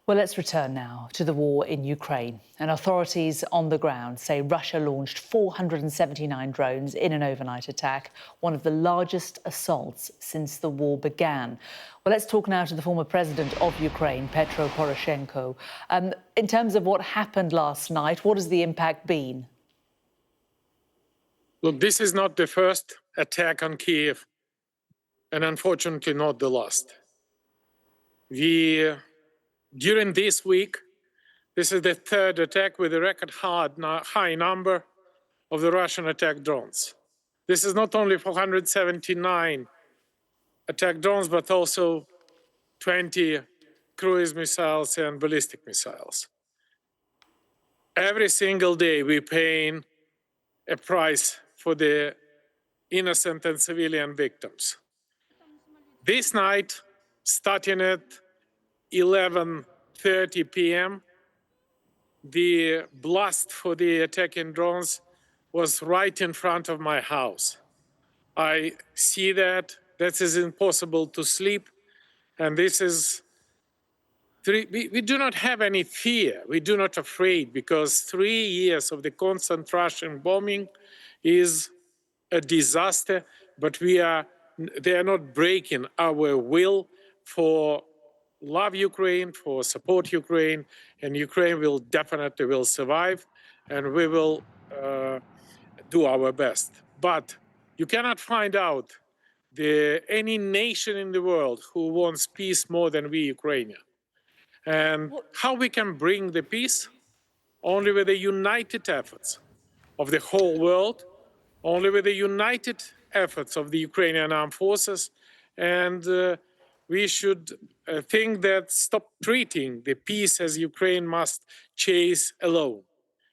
Well, let's return now to the war in Ukraine. And authorities on the ground say Russia launched 479 drones in an overnight attack, one of the largest assaults since the war began. Well, let's talk now to the former president of Ukraine, Petro Poroshenko. In terms of what happened last night, what has the impact been? Look, this is not the first attack on Kiev, and unfortunately not the last. During this week, this is the third attack with a record high number of the Russian attack drones. This is not only 479 attack drones, but also 20 cruise missiles and ballistic missiles. Every single day we're paying a price for the innocent and civilian victims. This night, starting at 11:30 p.m., the blast for the attacking drones was right in front of my house. I see that. That is impossible to sleep. And this is, we do not have any fear. We do not afraid, because 3 years of the constant Russian bombing is a disaster, but they are not breaking our will for love Ukraine, for support Ukraine, and Ukraine will definitely survive, and we will do our best. But you cannot find out any nation in the world who wants peace more than we Ukrainians. And how we can bring the peace? Only with the united efforts of the whole world, only with the united efforts of the Ukrainian armed forces. And we should think that stop treating the peace as Ukraine must chase alone.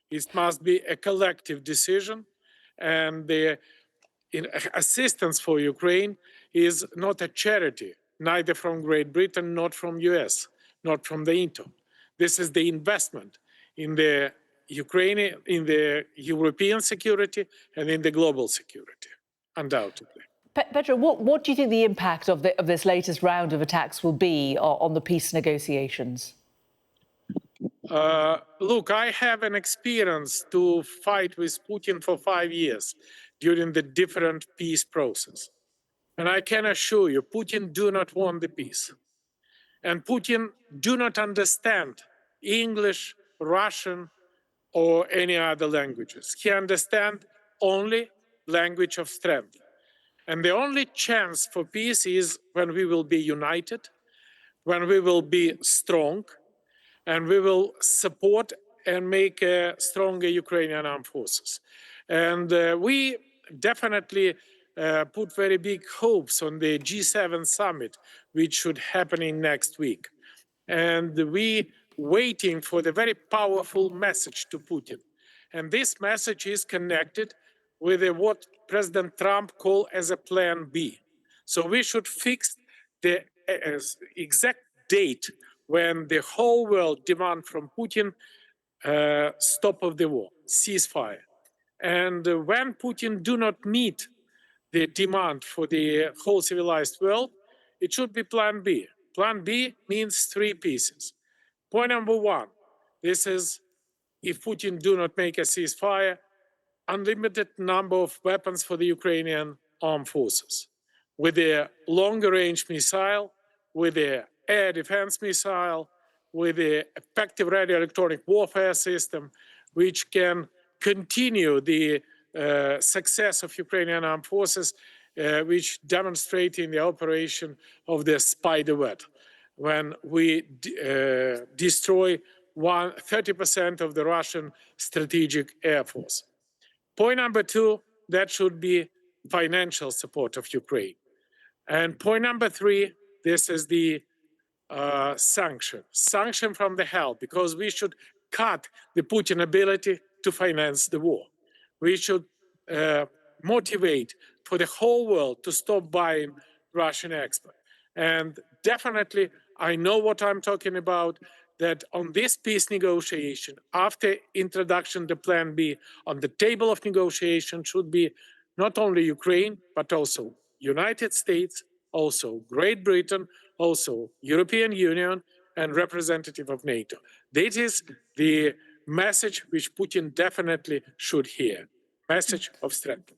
It must be a collective decision, and the assistance for Ukraine is not a charity, neither from Great Britain, not from US, not from the NATO. This is the investment in the Ukrainian, in the European security and in the global security, undoubtedly. Petro, what do you think the impact of this latest round of attacks will be on the peace negotiations? Look, I have an experience to fight with Putin for 5 years during the different peace process. And I can assure you, Putin do not want the peace. And Putin do not understand English, Russian, or any other languages. He understands only language of strength. And the only chance for peace is when we will be united, when we will be strong, and we will support and make stronger Ukrainian armed forces. And we definitely put very big hopes on the G7 summit, which should happen in next week. And we waiting for the very powerful message to Putin. And this message is connected with what President Trump called as a plan B. So we should fix the exact date when the whole world demand from Putin stop of the war, ceasefire. And when Putin do not meet the demand for the whole civilized world, it should be plan B. Plan B means 3 pieces. Point number 1, this is if Putin do not make a ceasefire, unlimited number of weapons for the Ukrainian armed forces, with a longer range missile, with the air defense missile, with the effective radio electronic warfare system, which can continue the success of Ukrainian armed forces, which demonstrate in the operation of the Spiderweb, when we destroy 30% of the Russian strategic air force. Point number 2, that should be financial support of Ukraine. And point number 3, this is the sanction from the help, because we should cut the Putin ability to finance the war. We should motivate for the whole world to stop buying Russian export. And definitely, I know what I'm talking about, that on this peace negotiation, after introduction to Plan B, on the table of negotiation should be not only Ukraine, but also United States, also Great Britain, also European Union, and representative of NATO. This is the message which Putin definitely should hear. Message of strength.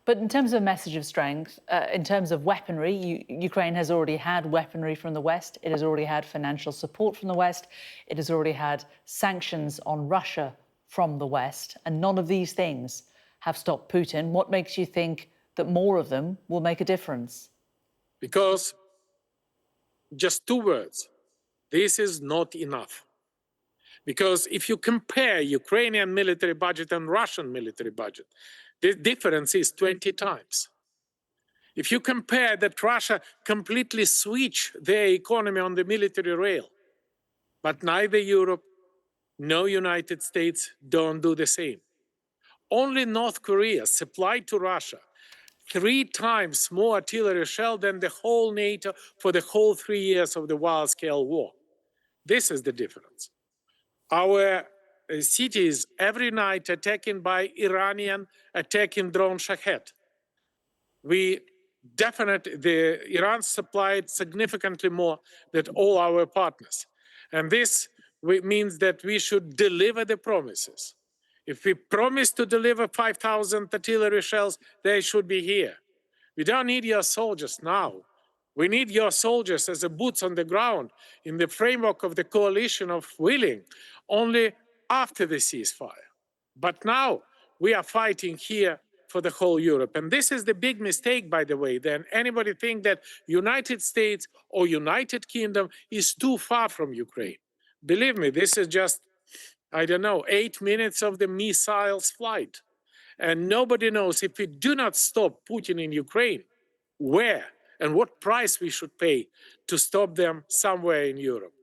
But in terms of message of strength, in terms of weaponry, Ukraine has already had weaponry from the West. It has already had financial support from the West. It has already had sanctions on Russia from the West. And none of these things have stopped Putin. What makes you think that more of them will make a difference? Because, just 2 words, this is not enough. Because if you compare Ukrainian military budget and Russian military budget, the difference is 20 times. If you compare that Russia completely switched their economy on the military rail, but neither Europe nor United States don't do the same. Only North Korea supplied to Russia 3 times more artillery shell than the whole NATO for the whole 3 years of the wild-scale war. This is the difference. Our cities every night attacked by Iranian attacking drone Shahed. Iran supplied significantly more than all our partners. And this means that we should deliver the promises. If we promise to deliver 5,000 artillery shells, they should be here. We don't need your soldiers now. We need your soldiers as a boots on the ground in the framework of the coalition of willing only after the ceasefire. But now we are fighting here for the whole Europe. And this is the big mistake, by the way, then anybody think that United States or United Kingdom is too far from Ukraine. Believe me, this is just, 8 minutes of the missiles flight. And nobody knows if we do not stop Putin in Ukraine, where and what price we should pay to stop them somewhere in Europe.